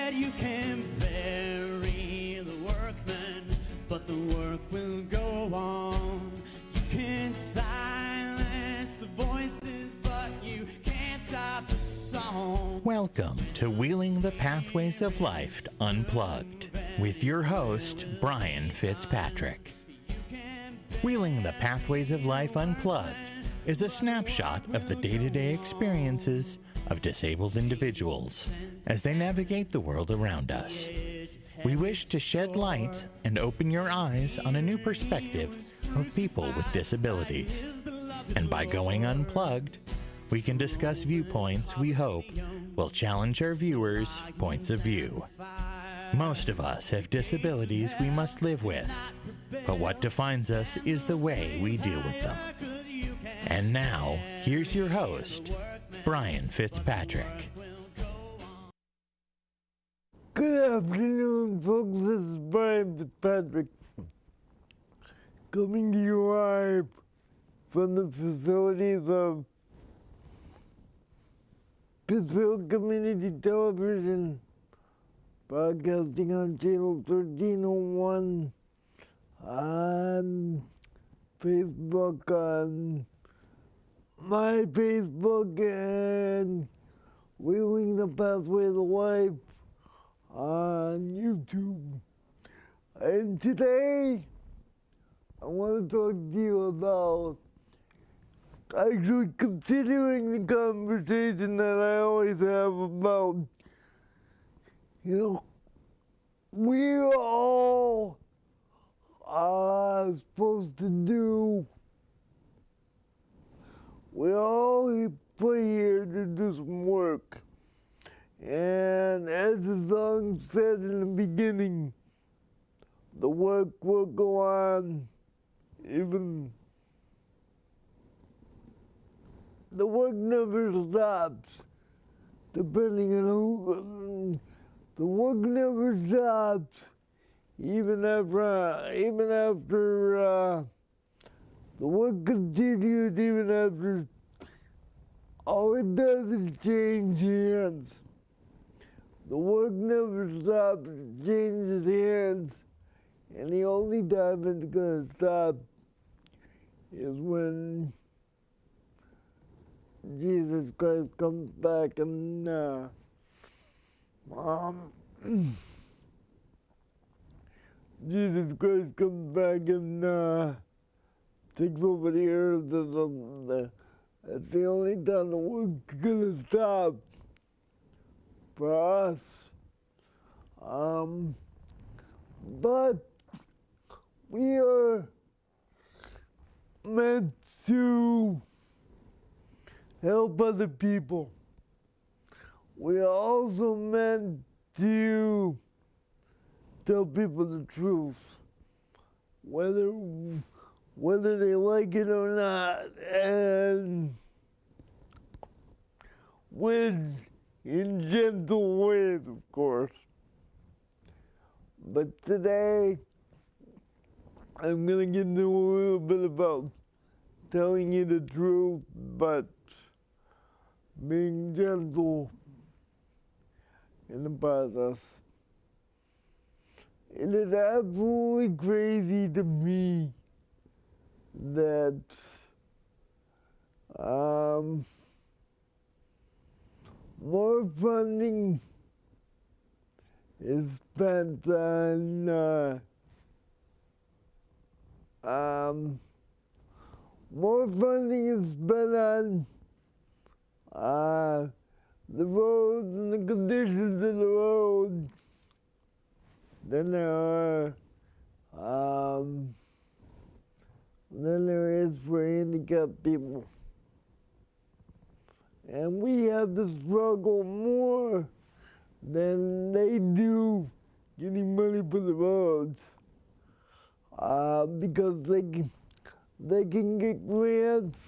said you can bury the workman, but the work will go on. You can silence the voices, but you can't stop the song. Welcome to Wheeling the Pathways of Life Unplugged with your host, Brain Fitzpatrick. Wheeling the Pathways of Life Unplugged is a snapshot of the day-to-day experiences of disabled individuals as they navigate the world around us. We wish to shed light and open your eyes on a new perspective of people with disabilities. And by going unplugged, we can discuss viewpoints we hope will challenge our viewers' points of view. Most of us have disabilities we must live with, but what defines us is the way we deal with them. And now, here's your host, Brain Fitzpatrick. Good afternoon, folks. This is Brain Fitzpatrick, coming to you live from the facilities of Pittsfield Community Television, broadcasting on channel 1301, on Facebook, on my Facebook, and Wheeling the Pathways of Life on YouTube. And today, I want to talk to you about actually continuing the conversation that I always have about, we all are supposed to do, we all play here to do some work. And as the song said in the beginning, the work will go on, even the work never stops, depending on who, the work never stops, even after the work continues, even after all it does is change hands. The work never stops, it changes hands, and the only time it's going to stop is when Jesus Christ comes back and Jesus Christ comes back and takes over the earth. That's the only time the work's gonna stop for us. But we are meant to help other people. We are also meant to tell people the truth, whether they like it or not, and in gentle ways, of course. But today, I'm going to get into a little bit about telling you the truth, but being gentle in the process. It is absolutely crazy to me that more funding is spent on more funding is spent on the roads and the conditions of the roads than there is for handicapped people. And we have to struggle more than they do getting money for the roads, because they can get grants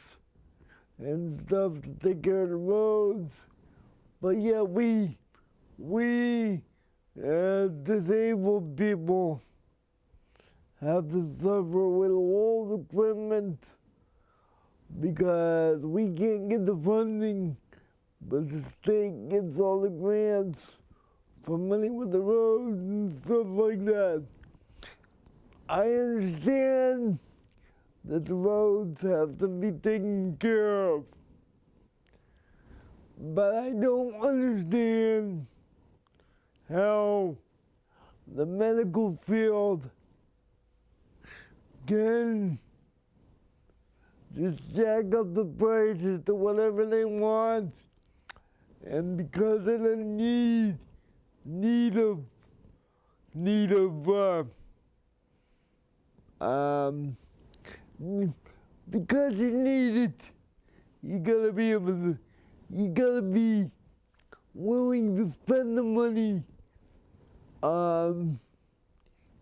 and stuff to take care of the roads, but yet we as disabled people have to suffer with old equipment because we can't get the funding, but the state gets all the grants for money with the roads and stuff like that. I understand that the roads have to be taken care of, but I don't understand how the medical field can just jack up the prices to whatever they want, and because of the need of because you need it, you gotta be able to, you gotta be willing to spend the money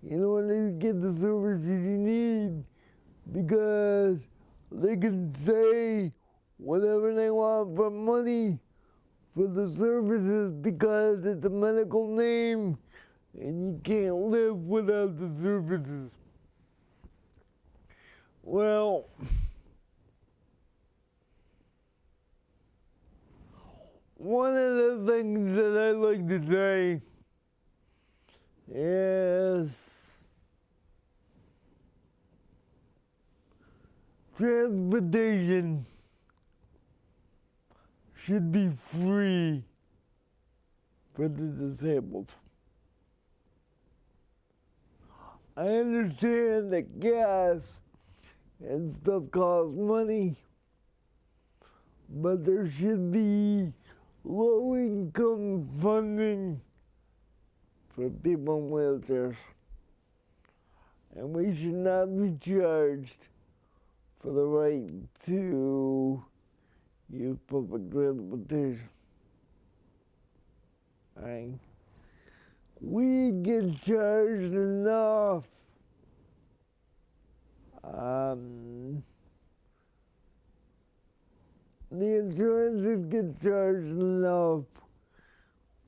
in order to get the services you need, because they can say whatever they want for money for the services because it's a medical name and you can't live without the services. Well, one of the things that I like to say is transportation should be free for the disabled. I understand that gas and stuff costs money, but there should be low-income funding for people in wheelchairs. And we should not be charged for the right to use public transportation. Right? We get charged enough. The insurances get charged enough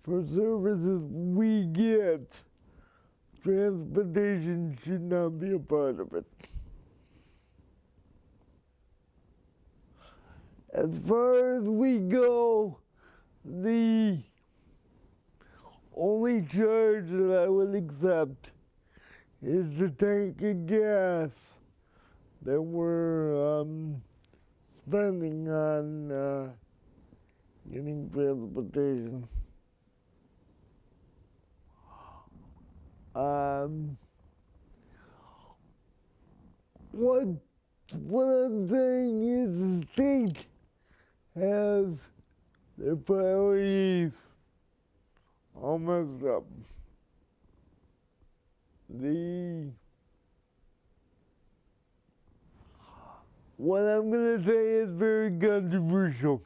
for services we get. Transportation should not be a part of it. As far as we go, the only charge that I will accept is the tank of gas that we're spending on getting transportation. What I'm saying is the state has their priorities all messed up. What I'm gonna say is very controversial,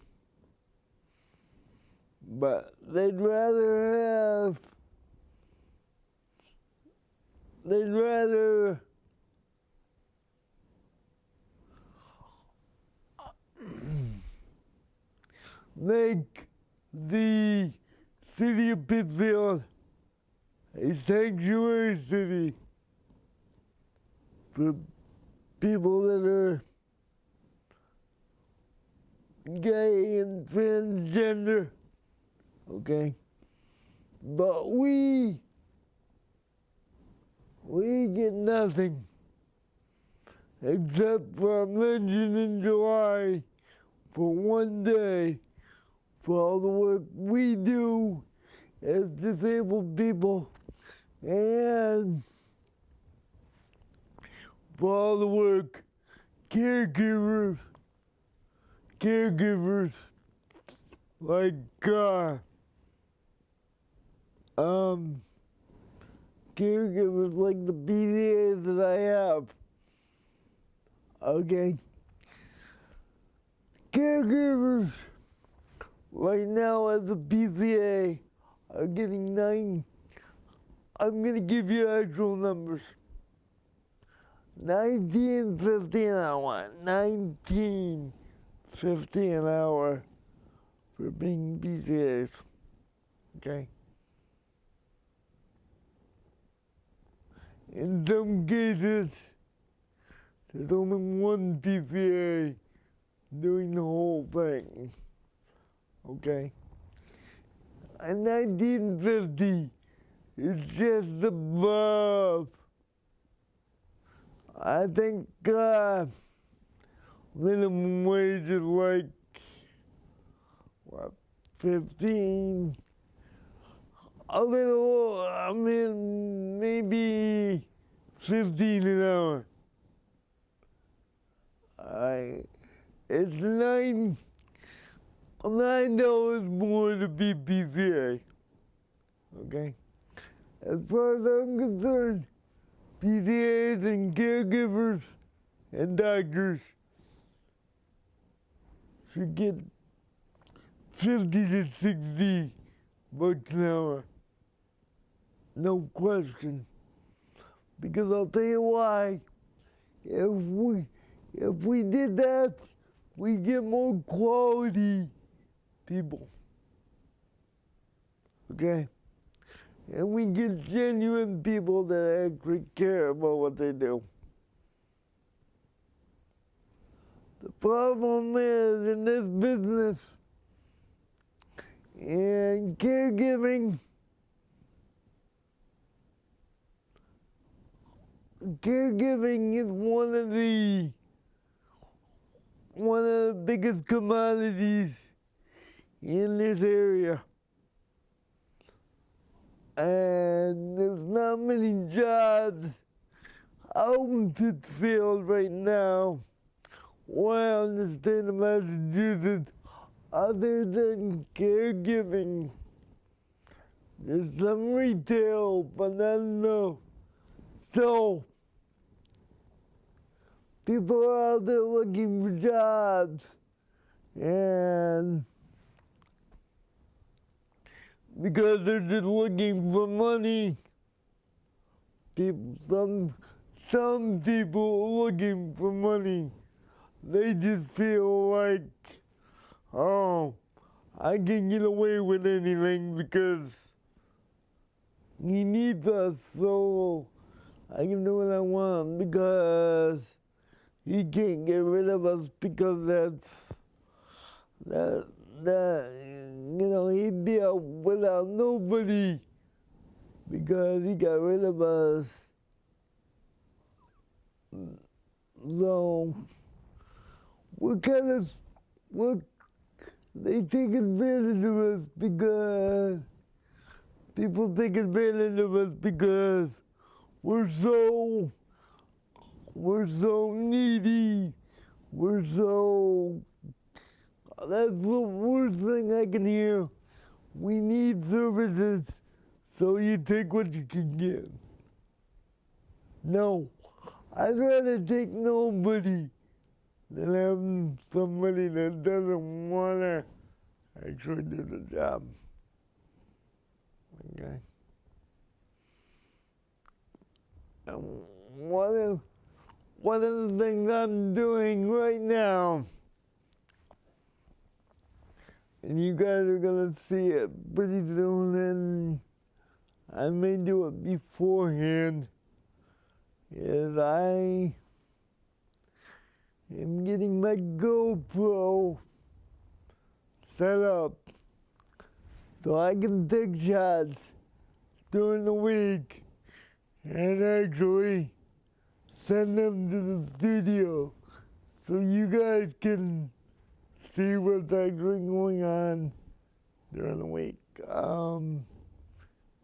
but they'd rather make the city of Pittsfield a sanctuary city for people that are gay and transgender, okay? But we get nothing except for a mention in July for one day for all the work we do as disabled people and for all the work caregivers like caregivers like the BDAs that I have, okay? Caregivers right now as a PCA are getting I'm gonna give you actual numbers. $19.50 an hour, $19.50 an hour for being PCAs, okay? In some cases, there's only one PCA doing the whole thing, okay? in 1950. It's just above. I think minimum wage is like, what, 15? A little, I mean, maybe 15 an hour. It's $9 more to be PCA. Okay? As far as I'm concerned, PCAs and caregivers and doctors should get 50 to 60 bucks an hour. No question. Because I'll tell you why. If we did that, we get more quality people. Okay? And we get genuine people that actually care about what they do. The problem is in this business, in caregiving, is one of the biggest commodities in this area. And there's not many jobs out in Pittsfield right now, well, in the state of Massachusetts, other than caregiving. There's some retail, but not enough. So, people are out there looking for jobs, and because they're just looking for money, some people are looking for money. They just feel like, oh, I can get away with anything because he needs us, so I can do what I want because he can't get rid of us because he'd be out without nobody because he got rid of us. So, they take advantage of us because people take advantage of us because we're so needy. That's the worst thing I can hear. We need services, so you take what you can get. No, I'd rather take nobody than have somebody that doesn't want to actually do the job. Okay? And one of the things I'm doing right now, and you guys are going to see it pretty soon, and I may do it beforehand, is I am getting my GoPro set up so I can take shots during the week and actually send them to the studio so you guys can see what's actually going on during the week.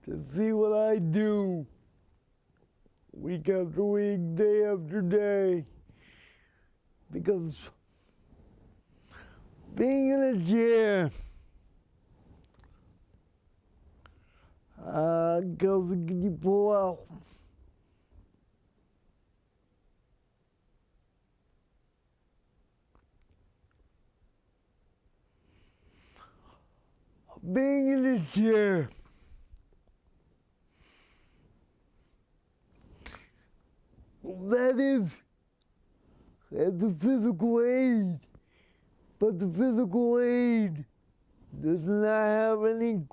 To see what I do week after week, day after day. Because being in a chair goes and you pull out. Being in a chair that's a physical aid, but the physical aid does not have any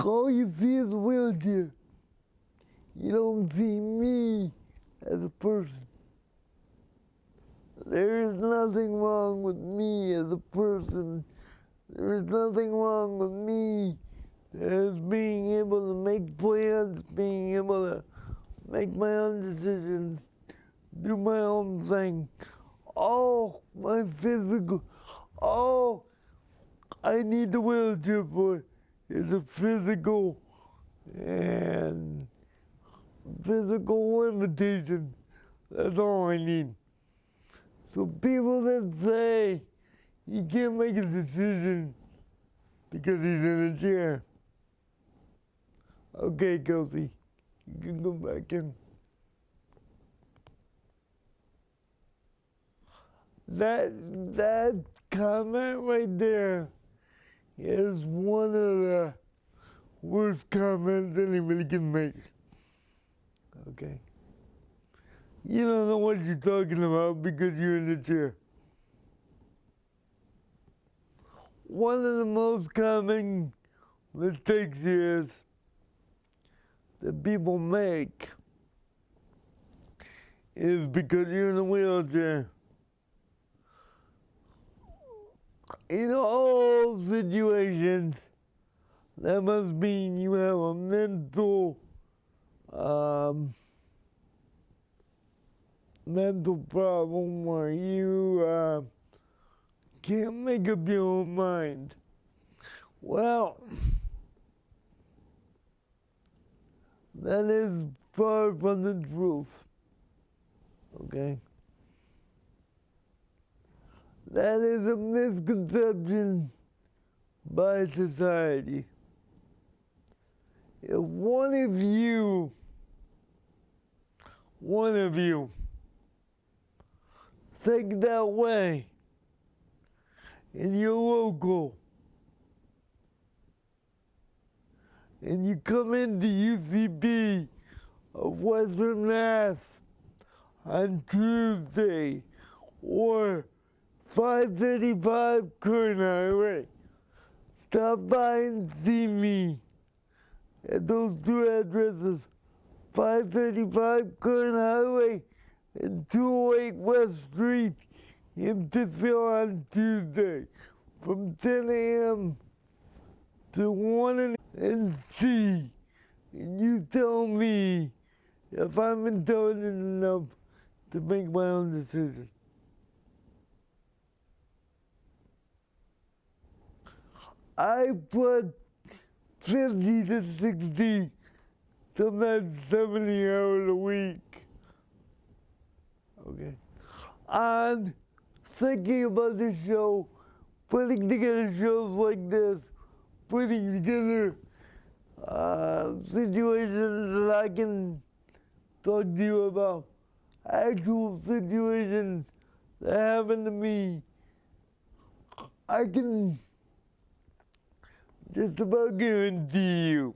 all you see is a wheelchair. You don't see me as a person. There is nothing wrong with me as a person. There is nothing wrong with me as being able to make plans, being able to make my own decisions, do my own thing. All my physical, all I need the wheelchair for is a physical and physical limitation. That's all I need. So people that say he can't make a decision because he's in a chair. Okay, Kelsey, you can go back in. That comment right there is one of the worst comments anybody can make. Okay? You don't know what you're talking about because you're in the chair. One of the most common mistakes is that people make is because you're in a wheelchair. In all situations, that must mean you have a mental mental problem or you can't make up your own mind. Well, that is far from the truth. Okay? That is a misconception by society. If one of you think that way and you're local and you come into UCB of Western Mass on Tuesday or 535 Current Highway, stop by and see me at those two addresses, 535 Current Highway and 208 West Street in Pittsfield on Tuesday from 10 a.m. to 1 a.m. and see. And you tell me if I'm intelligent enough to make my own decision. I put 50 to 60, sometimes 70 hours a week, okay, on thinking about the show, putting together shows like this, putting together situations that I can talk to you about, actual situations that happened to me. I can just about guarantee you,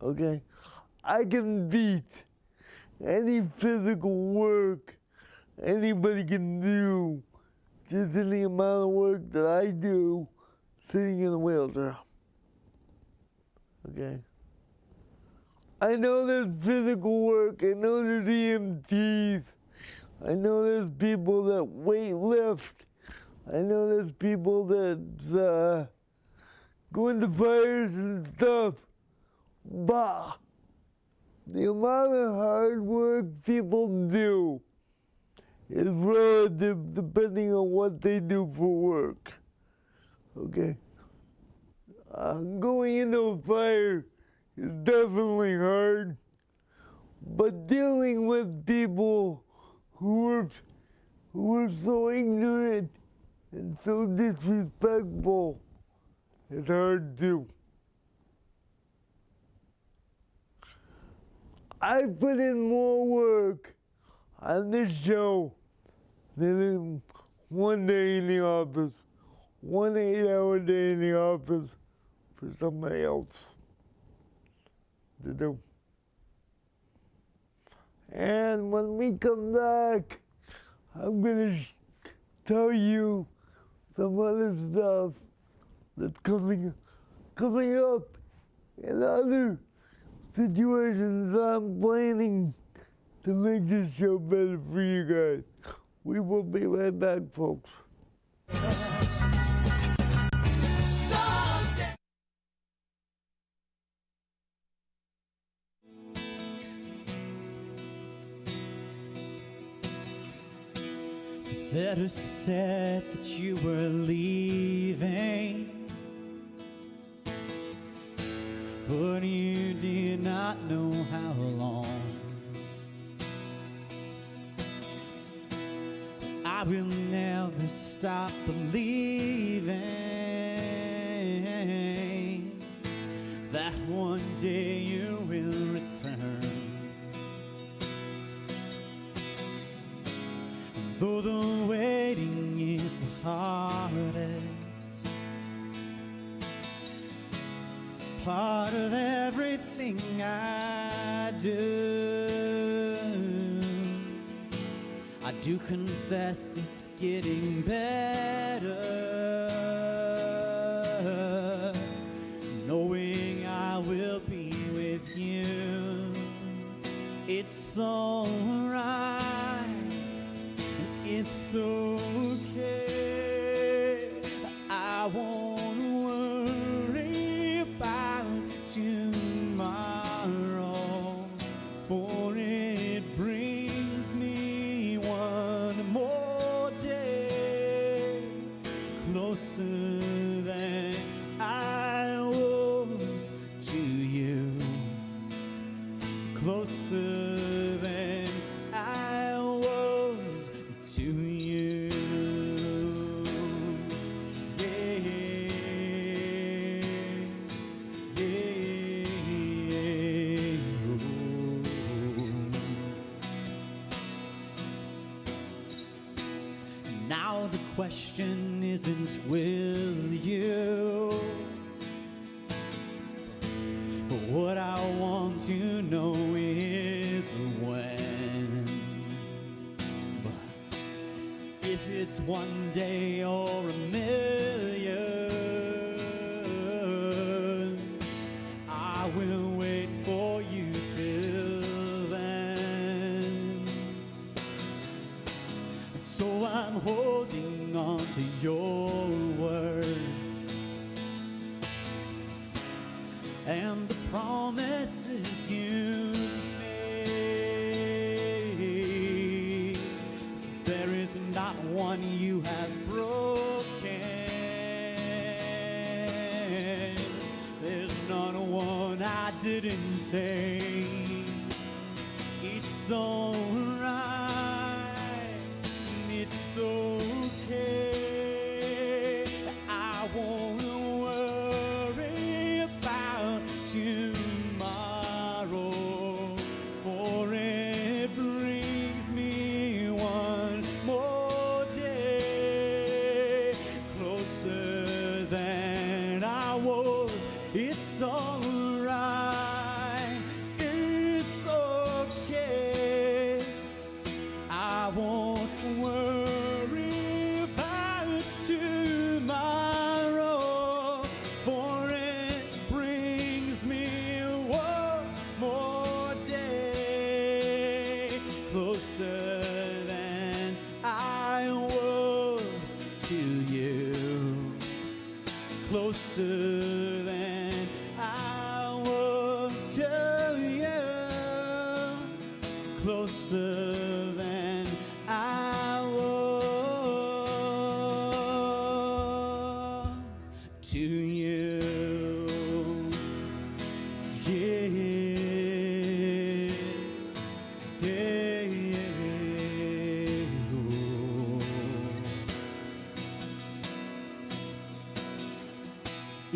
okay, I can beat any physical work anybody can do just in the amount of work that I do sitting in a wheelchair. Okay? I know there's physical work, I know there's EMTs, I know there's people that weight lift, I know there's people that go into fires and stuff, but the amount of hard work people do is relative depending on what they do for work. Okay? Going into a fire is definitely hard, but dealing with people who are so ignorant and so disrespectful is hard too. I put in more work on this show than in one day in the office, 1 8-hour day in the office for somebody else to do. And when we come back, I'm gonna tell you some other stuff that's coming up in other situations I'm planning to make this show better for you guys. We will be right back, folks. Letter said that you were leaving, but you did not know how long. I will never stop believing that one day you will return. Though the waiting is the hardest part of everything I do confess it's getting better, knowing I will be with you. It's alright. It's okay. I won't worry about tomorrow, for it brings me one more day closer than I was to you, closer than I was to you. Yeah, yeah. Now the question isn't will you, but what I want to know is when. If it's one day or a million, I will wait for you till then. And so I'm holding on to your word and the promises you made. So there is not one you have broken. There's not one I didn't say. It's alright. It's okay. I won't worry about tomorrow, for it brings me one more day closer than I was. It's alright. It's okay. I won't worry about tomorrow, for it brings me one more day closer than I was to you, closer than I was to you, closer than I was to you. Yeah, yeah, yeah.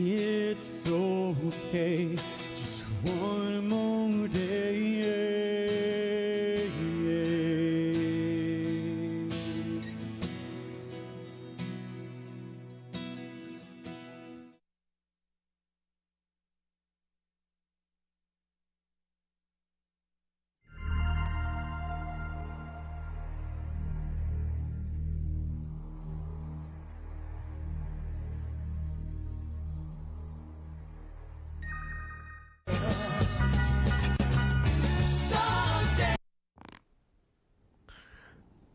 It's okay, just one more day.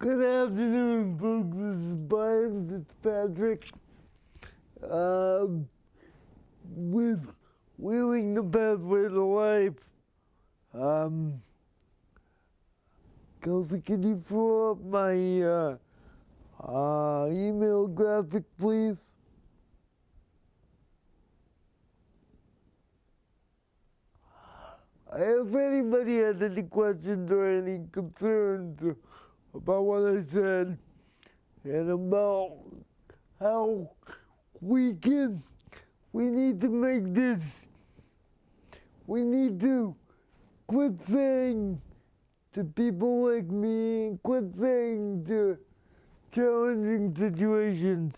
Good afternoon, folks. This is Brian Fitzpatrick with Wheeling the Pathway to Life. Kelsey, can you throw up my email graphic, please? If anybody has any questions or any concerns about what I said and about how we need to make this, we need to quit saying to people like me, quit saying to challenging situations,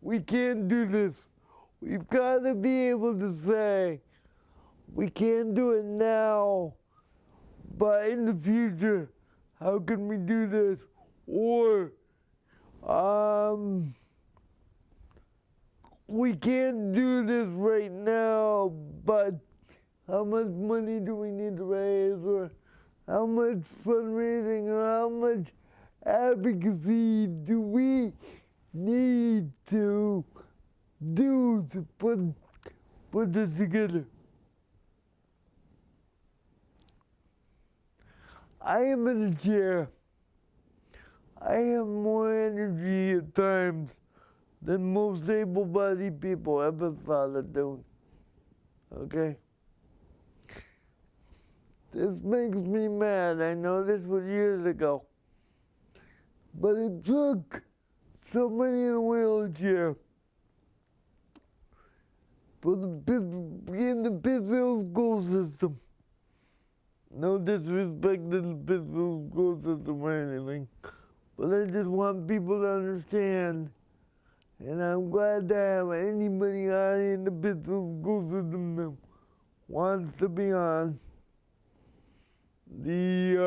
we can't do this. We've got to be able to say, we can't do it now, but in the future, how can we do this? Or, we can't do this right now, but how much money do we need to raise? Or how much fundraising or how much advocacy do we need to do to put this together? I am in a chair. I have more energy at times than most able-bodied people ever thought of doing. Okay? This makes me mad. I know this was years ago. But it took somebody in a wheelchair in the Pittsfield school system. No disrespect to the Pittsfield school system or anything, but I just want people to understand, and I'm glad to have anybody on in the Pittsfield school system that wants to be on. The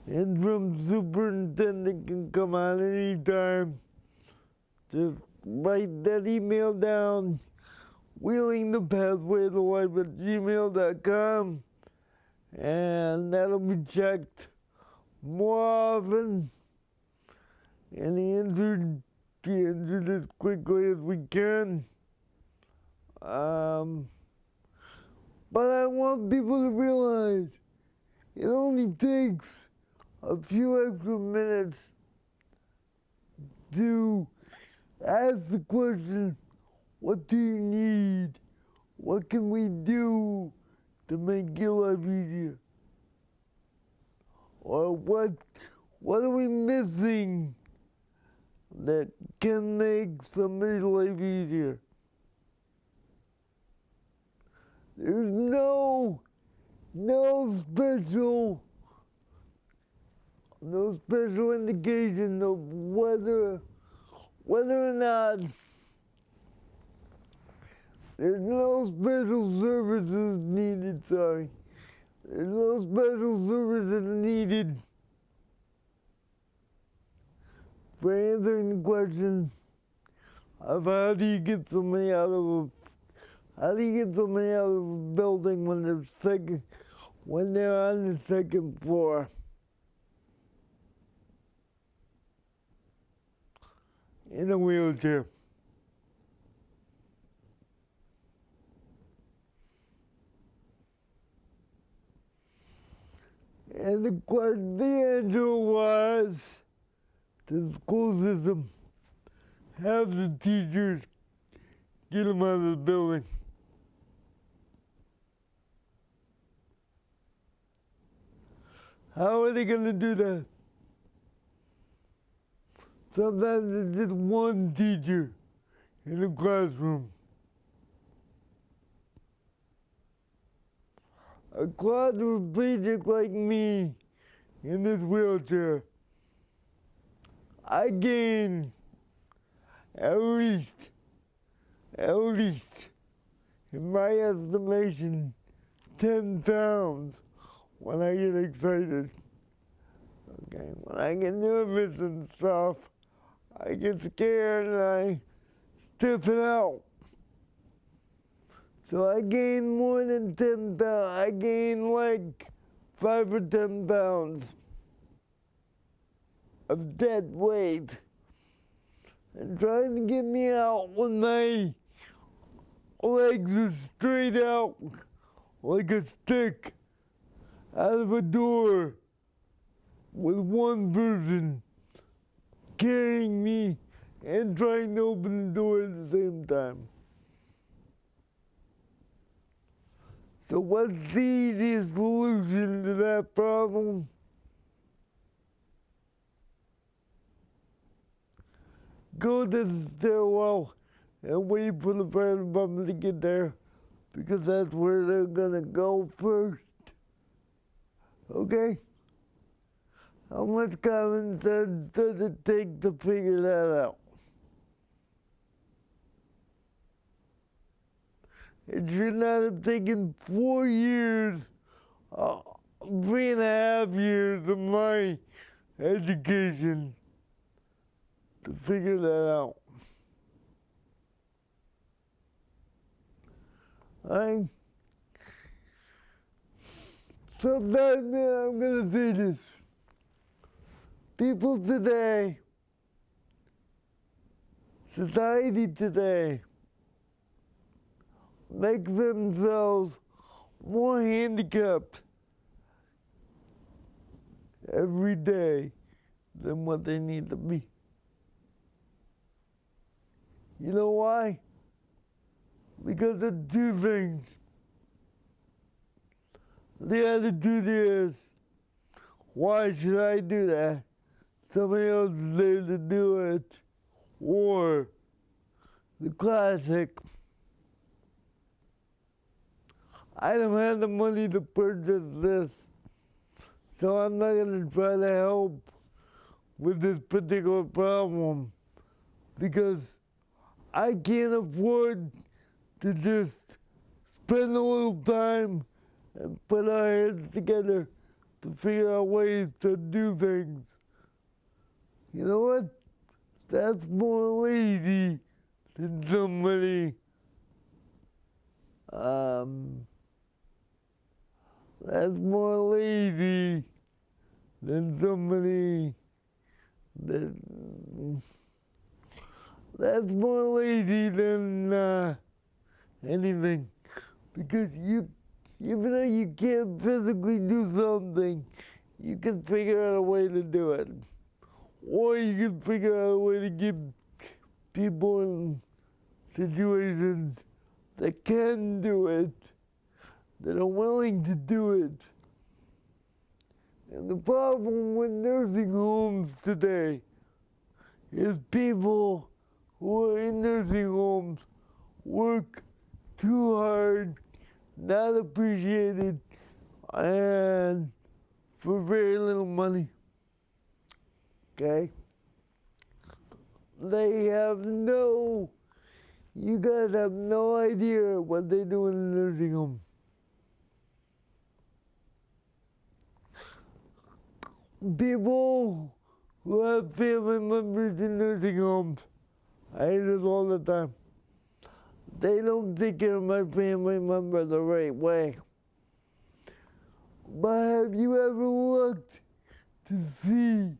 interim superintendent can come on anytime. Just write that email down, wheelingthepathwaytolife@gmail.com, and that'll be checked more often and answered as quickly as we can. But I want people to realize it only takes a few extra minutes to ask the question, what do you need? What can we do to make your life easier? Or what are we missing that can make somebody's life easier? There's no special indication of whether or not there's no special services needed, sorry. There's no special services needed for answering the question of how do you get somebody out of a building when they're on the second floor. In a wheelchair. And the answer was to the school system, have the teachers get them out of the building. How are they going to do that? Sometimes it's just one teacher in a classroom. A quadriplegic like me in this wheelchair, I gain at least, in my estimation, 10 pounds when I get excited. Okay, when I get nervous and stuff, I get scared and I stiff it out. So I gain more than 10 pounds. I gain like 5 or 10 pounds of dead weight and trying to get me out when my legs are straight out like a stick out of a door with one person carrying me and trying to open the door at the same time. So what's the easiest solution to that problem? Go to the stairwell and wait for the fire department to get there, because that's where they're gonna go first. Okay? How much common sense does it take to figure that out? It should not have taken 4 years, 3.5 years of my education to figure that out. Sometimes I'm gonna say this. People today, society today, make themselves more handicapped every day than what they need to be. You know why? Because of two things. The attitude is, why should I do that? Somebody else is there to do it. Or the classic, I don't have the money to purchase this, so I'm not going to try to help with this particular problem because I can't afford to just spend a little time and put our heads together to figure out ways to do things. You know what? That's more lazy than somebody that's more lazy than somebody that's more lazy than anything, because even though you can't physically do something, you can figure out a way to do it, or you can figure out a way to get people in situations that can do it, that are willing to do it. And the problem with nursing homes today is people who are in nursing homes work too hard, not appreciated, and for very little money. Okay? You guys have no idea what they do in a nursing home. People who have family members in nursing homes, I hear this all the time. They don't take care of my family member the right way. But have you ever looked to see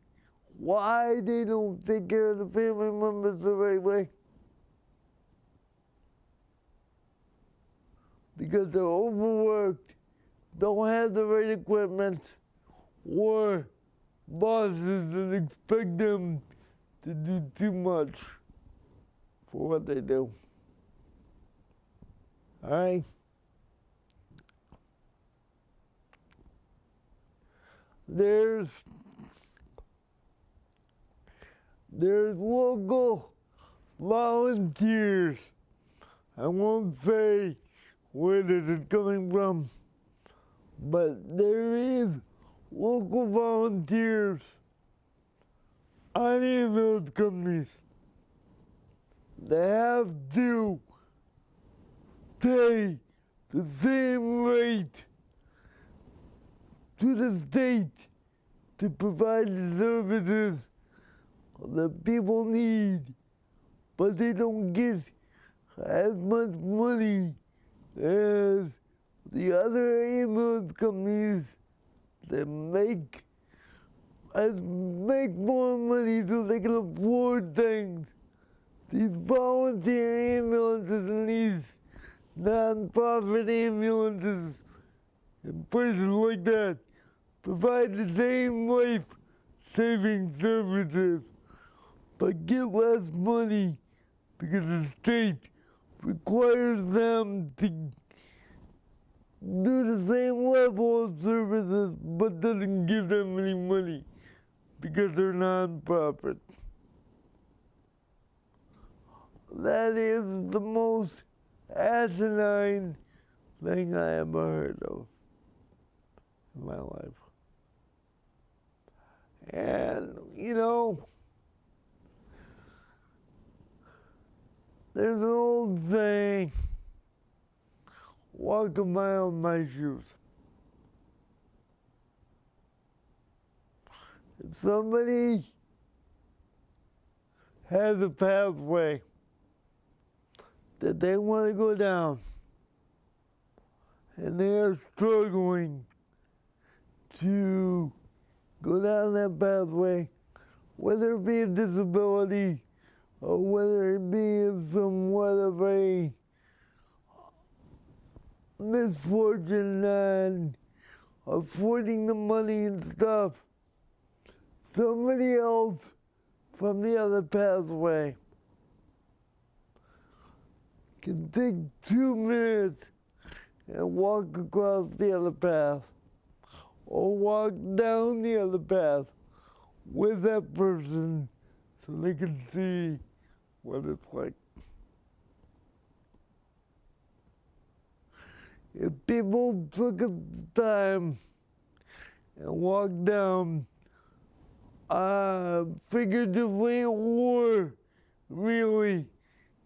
why they don't take care of the family members the right way? Because they're overworked, don't have the right equipment, or bosses that expect them to do too much for what they do. All right? There's local volunteers. I won't say where this is coming from, but there is local volunteers on ambulance companies that have to pay the same rate to the state to provide the services that people need, but they don't get as much money as the other ambulance companies that make us make more money so they can afford things. These volunteer ambulances and these non-profit ambulances and places like that provide the same life-saving services, but get less money because the state requires them to do the same level of services but doesn't give them any money because they're non-profit. That is the most asinine thing I ever heard of in my life. And, you know, there's an old saying, walk a mile in my shoes. If somebody has a pathway that they want to go down, and they are struggling to go down that pathway, whether it be a disability or whether it be somewhat of a misfortune and affording the money and stuff, somebody else from the other pathway can take 2 minutes and walk across the other path or walk down the other path with that person so they can see what it's like. If people took the time and walked down, figuratively or really,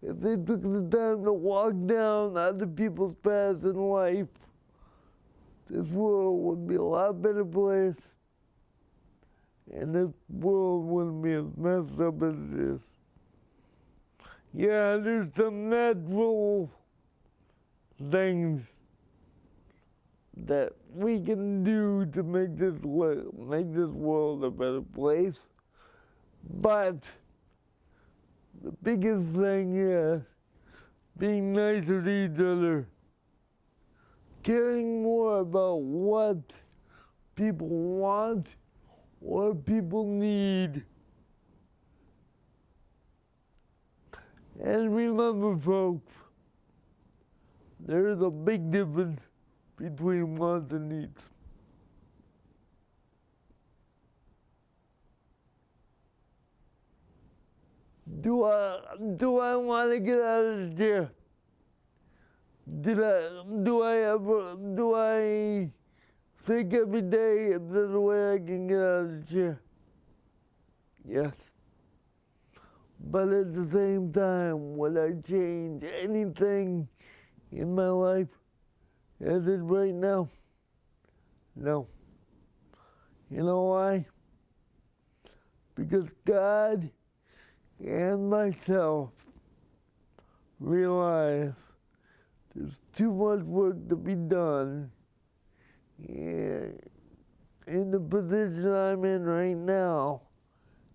if they took the time to walk down other people's paths in life, this world would be a lot better place, and this world wouldn't be as messed up as it is. Yeah, there's some natural things that we can do to make this world a better place, but the biggest thing is being nicer to each other, caring more about what people want, what people need. And remember, folks, there is a big difference between wants and needs. Do I want to get out of this chair? Do I think every day if there's a way I can get out of the chair? Yes. But at the same time, would I change anything in my life as it right now? No. You know why? Because God and myself realize there's too much work to be done in the position I'm in right now.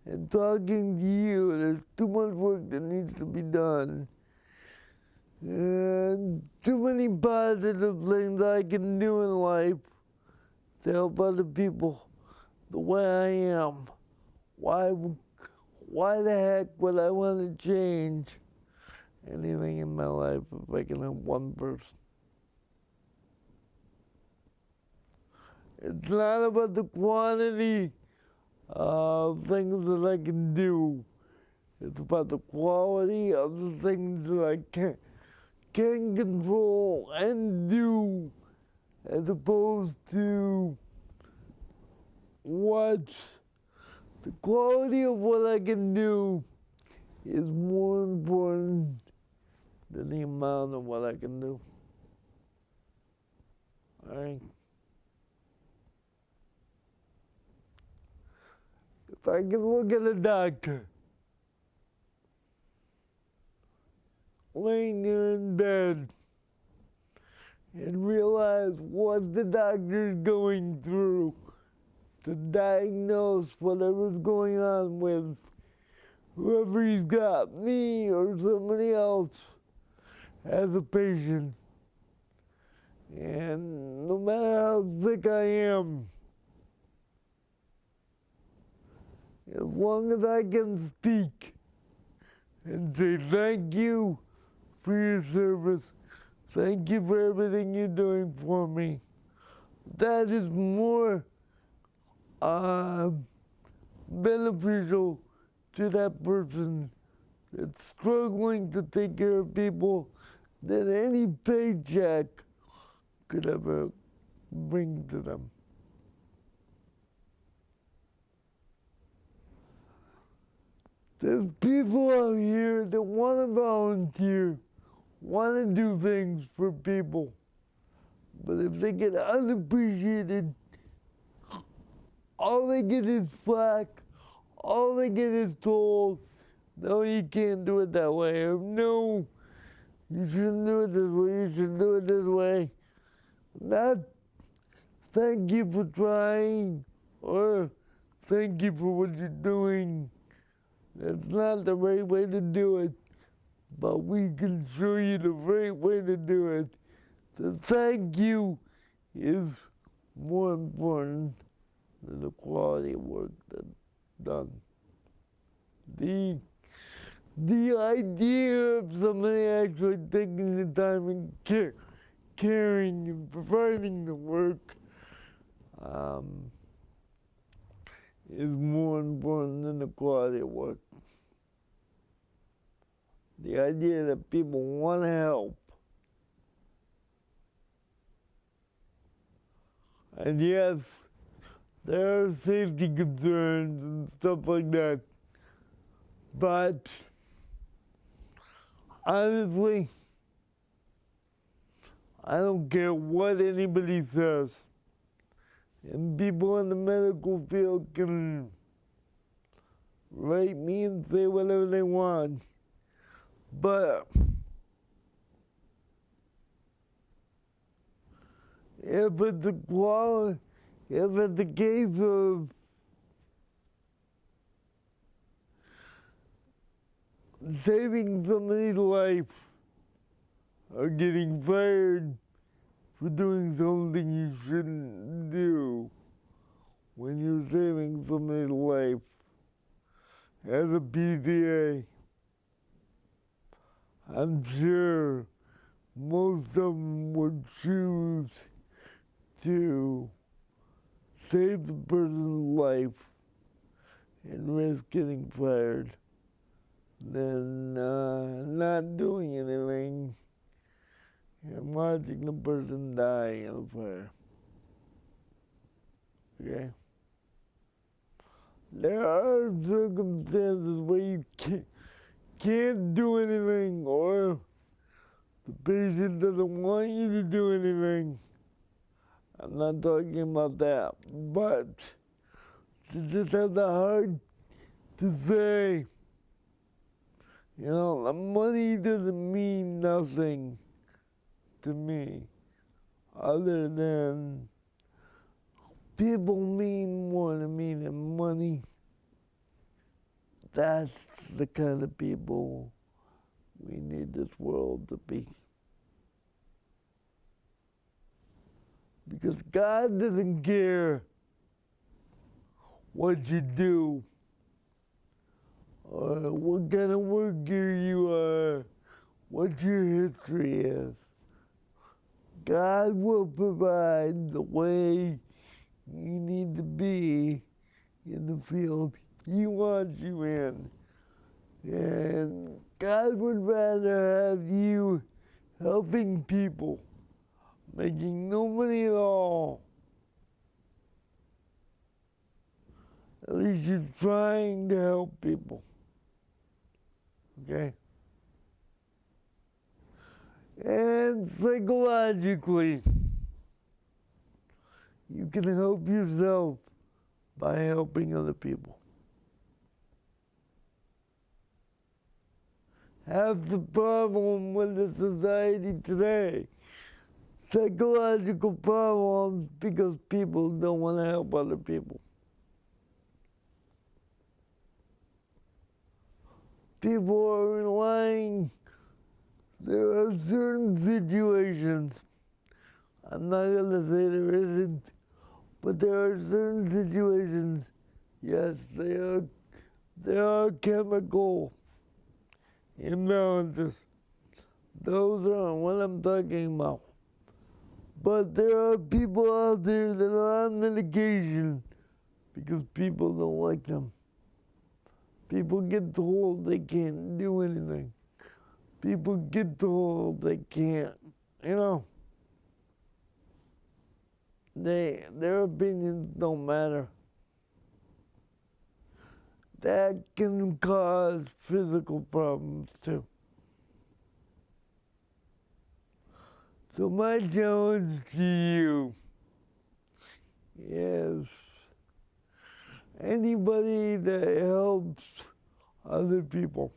And talking to you, there's too much work that needs to be done. And too many positive things I can do in life to help other people the way I am. Why the heck would I want to change anything in my life if I can help one person? It's not about the quantity of things that I can do. It's about the quality of the things that I can control and do, as opposed to what the quality of what I can do is more important than the amount of what I can do. All right. If I can look at a doctor laying there in bed and realize what the doctor's going through to diagnose whatever's going on with whoever he's got, me or somebody else, as a patient. And no matter how sick I am, as long as I can speak and say thank you for your service, thank you for everything you're doing for me, that is more beneficial to that person that's struggling to take care of people than any paycheck could ever bring to them. There's people out here that want to volunteer, want to do things for people, but if they get unappreciated, all they get is flack, all they get is told, no, you can't do it that way, or no, you shouldn't do it this way, you should do it this way. Not thank you for trying, or thank you for what you're doing. That's not the right way to do it, but we can show you the right way to do it. The thank you is more important than the quality of work that's done. The idea of somebody actually taking the time and caring and providing the work is more important than the quality of work. The idea that people want to help. And yes, there are safety concerns and stuff like that. But honestly, I don't care what anybody says. And people in the medical field can write me and say whatever they want. But if it's a case of saving somebody's life or getting fired for doing something you shouldn't do when you're saving somebody's life as a PTA, I'm sure most of them would choose to save the person's life and risk getting fired than not doing anything and watching the person die in a fire. Okay? There are circumstances where you can't do anything, or the patient doesn't want you to do anything. I'm not talking about that, but to just have the heart to say, you know, the money doesn't mean nothing to me, other than people mean more to me than money. That's the kind of people we need this world to be. Because God doesn't care what you do or what kind of worker you are, what your history is. God will provide the way you need to be in the field He wants you in. And God would rather have you helping people, making no money at all. At least you're trying to help people. Okay? And psychologically, you can help yourself by helping other people. Half the problem with the society today, psychological problems, because people don't want to help other people. people are relying. There are certain situations, I'm not going to say there isn't, but there are certain situations, yes, there are chemical imbalances. Those aren't what I'm talking about. But there are people out there that are on medication because people don't like them. People get told they can't do anything. People get told they can't, you know. Their opinions don't matter. That can cause physical problems too. So my challenge to you is anybody that helps other people,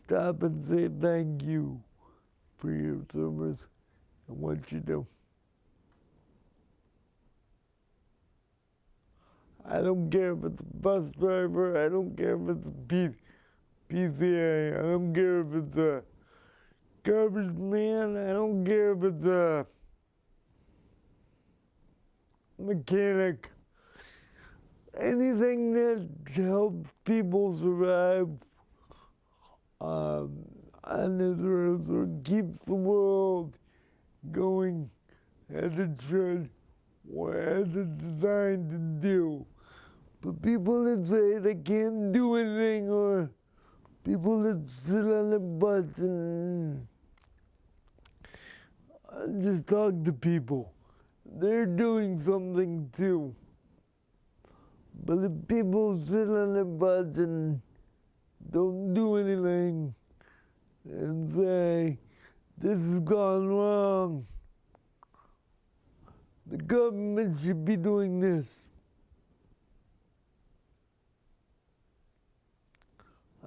stop and say thank you for your service and what you do. I don't care if it's a bus driver, I don't care if it's a PCA, I don't care if it's a garbage man, I don't care if it's a mechanic. Anything that helps people survive on this earth or keeps the world going as it should or as it's designed to do. But people that say they can't do anything or people that sit on their butts and just talk to people, they're doing something too. But if people sit on their butts and don't do anything and say, this has gone wrong, the government should be doing this.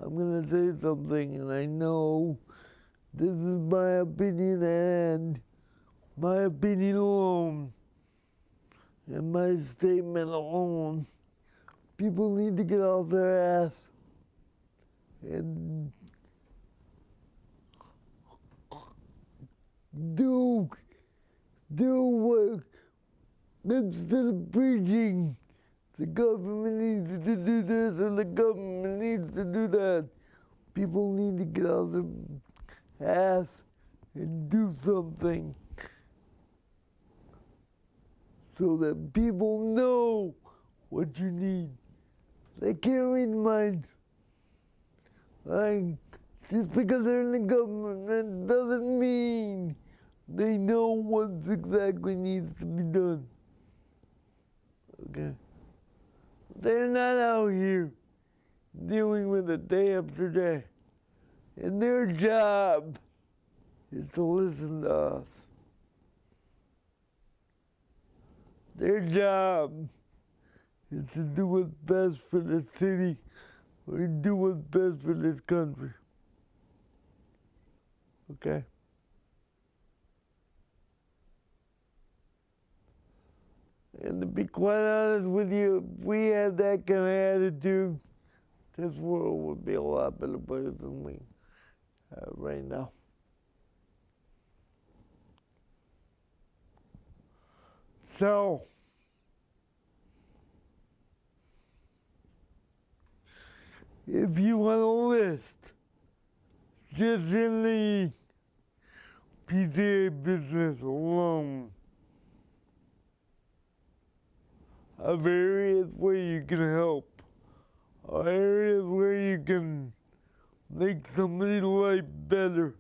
I'm going to say something, and I know this is my opinion and my opinion alone, and my statement alone. People need to get off their ass and do what, instead of preaching, the government needs to do this or the government needs to do that. People need to get off their ass and do something so that people know what you need. They can't read minds. Like, just because they're in the government, that doesn't mean they know what exactly needs to be done. Okay? They're not out here dealing with it day after day. And their job is to listen to us. Their job is to do what's best for the city or do what's best for this country. Okay? And to be quite honest with you, if we had that kind of attitude, this world would be a lot better place than we have right now. So, if you want a list, just in the PCA business alone, of areas where you can help, or areas where you can make somebody's life better,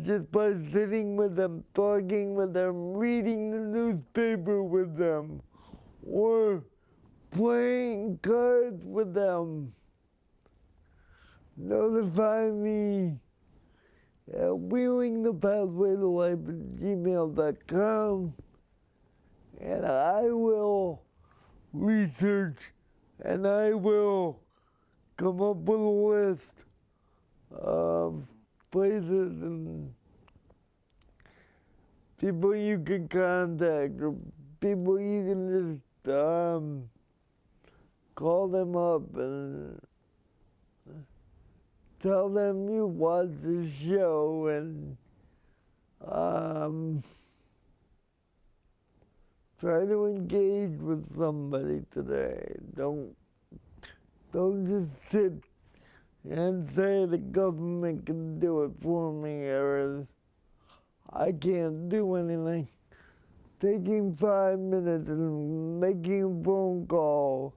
just by sitting with them, talking with them, reading the newspaper with them, or playing cards with them. Notify me at wheelingthepathwaytolife@gmail.com, and I will research and I will come up with a list of places and people you can contact or people you can just call them up and tell them you watch the show and try to engage with somebody today. Don't just sit and say the government can do it for me or I can't do anything. Taking 5 minutes and making a phone call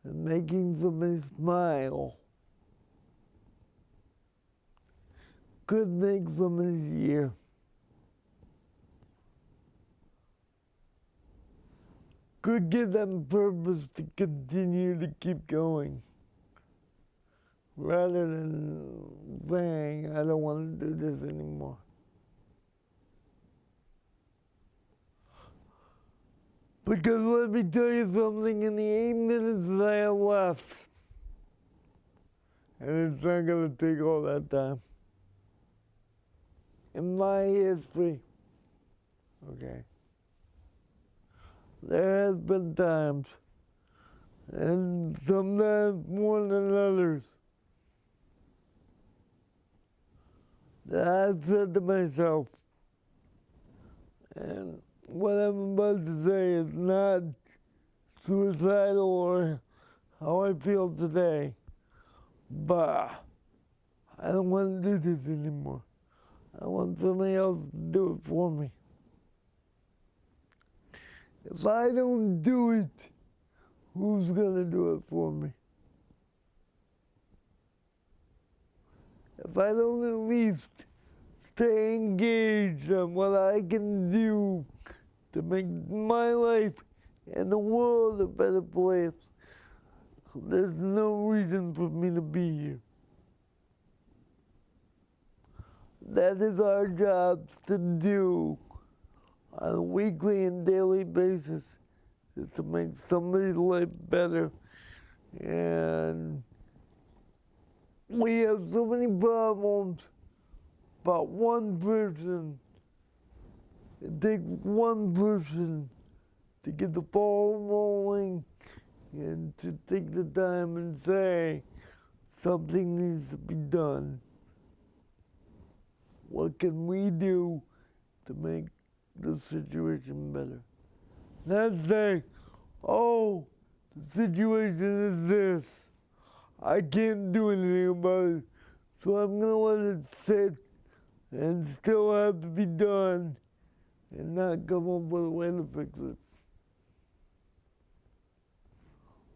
and making somebody smile could make somebody's year. Could give them purpose to continue to keep going. Rather than saying, I don't want to do this anymore. Because let me tell you something, in the 8 minutes that I have left, and it's not going to take all that time, in my history, okay, there has been times, and sometimes more than others, that I've said to myself, and what I'm about to say is not suicidal or how I feel today, but I don't want to do this anymore. I want somebody else to do it for me. If I don't do it, who's going to do it for me? If I don't at least stay engaged on what I can do to make my life and the world a better place, there's no reason for me to be here. That is our jobs to do on a weekly and daily basis, is to make somebody's life better. And we have so many problems about one person. It takes one person to get the ball rolling and to take the time and say, something needs to be done. What can we do to make the situation better? Not say, oh, the situation is this. I can't do anything about it, so I'm going to let it sit and still have to be done and not come up with a way to fix it.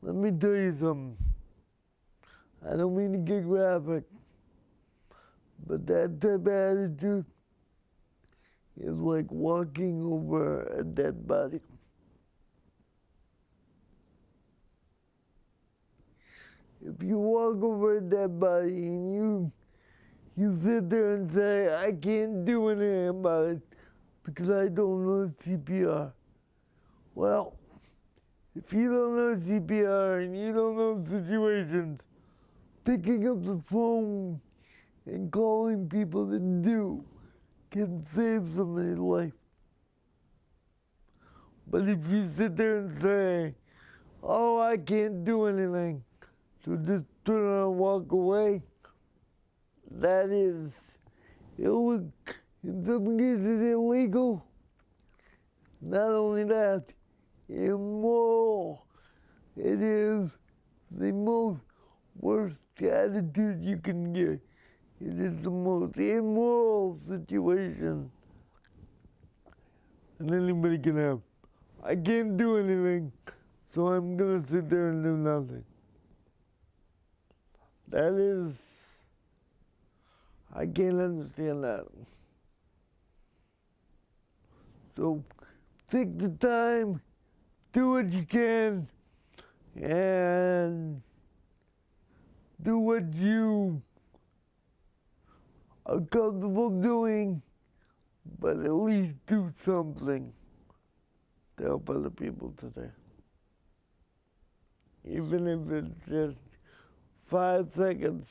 Let me tell you something. I don't mean to get graphic, but that type of attitude is like walking over a dead body. If you walk over a dead body and you sit there and say, I can't do anything about it because I don't know CPR. Well, if you don't know CPR and you don't know situations, picking up the phone and calling people to do can save somebody's life. But if you sit there and say, oh, I can't do anything, so just turn around and walk away, that is, in some cases, illegal. Not only that, immoral. It is the most worst attitude you can get. It is the most immoral situation that anybody can have. I can't do anything, so I'm going to sit there and do nothing. That is, I can't understand that. So take the time, do what you can, and do what you are comfortable doing, but at least do something to help other people today. Even if it's just 5 seconds.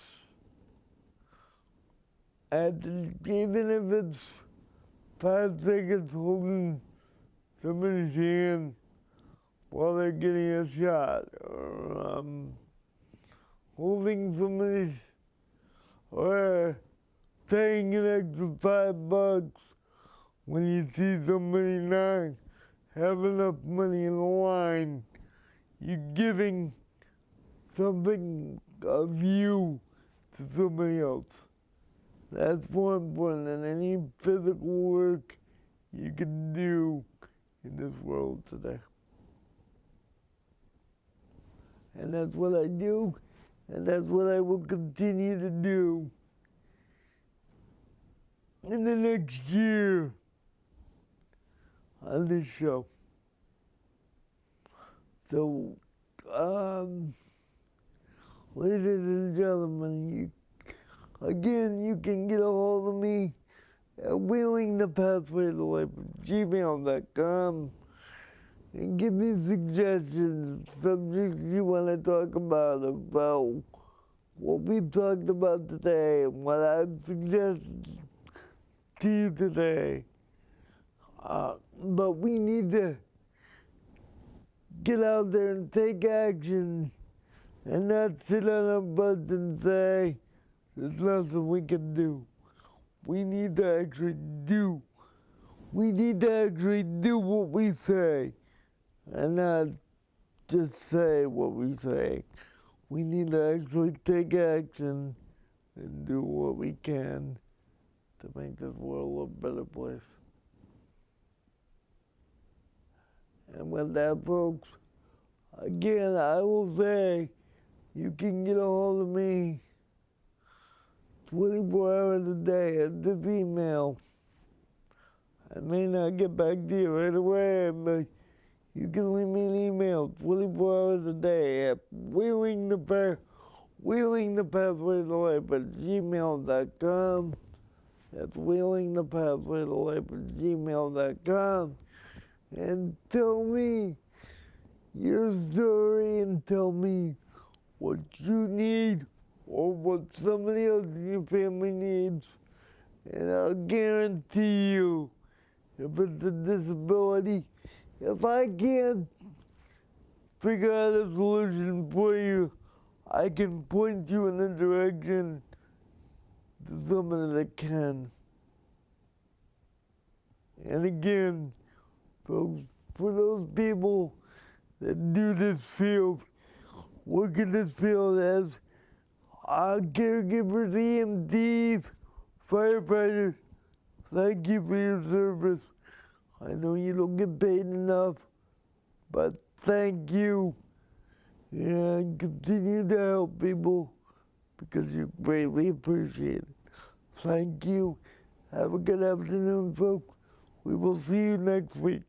And even if it's 5 seconds holding somebody's hand while they're getting a shot, or holding somebody's or paying an extra $5 when you see somebody not have enough money in the line. You're giving something of you to somebody else. That's more important than any physical work you can do in this world today. And that's what I do, and that's what I will continue to do in the next year on this show. So, ladies and gentlemen, you can get a hold of me at wheelingthepathwaytolife@gmail.com and give me suggestions, subjects you want to talk about what we've talked about today and what I've suggested to you today. But we need to get out there and take action and not sit on our butts and say, there's nothing we can do. We need to actually do. We need to actually do what we say and not just say what we say. We need to actually take action and do what we can to make this world a better place. And with that, folks, again, I will say you can get a hold of me 24 hours a day at this email. I may not get back to you right away, but you can leave me an email 24 hours a day at wheelingthepathwaytolife@gmail.com. That's wheelingthepathwaytolife@gmail.com. And tell me your story and tell me what you need or what somebody else in your family needs. And I'll guarantee you, if it's a disability, if I can't figure out a solution for you, I can point you in the direction to somebody that can. And again, folks, for those people that do this field, work in this field as caregivers, EMTs, firefighters, thank you for your service. I know you don't get paid enough, but thank you. And continue to help people because you're greatly appreciated. Thank you. Have a good afternoon, folks. We will see you next week.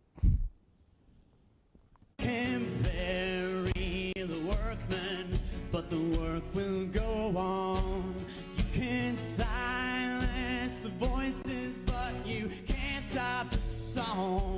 Can bury the workman, but the work will go on. You can silence the voices, but you can't stop the song.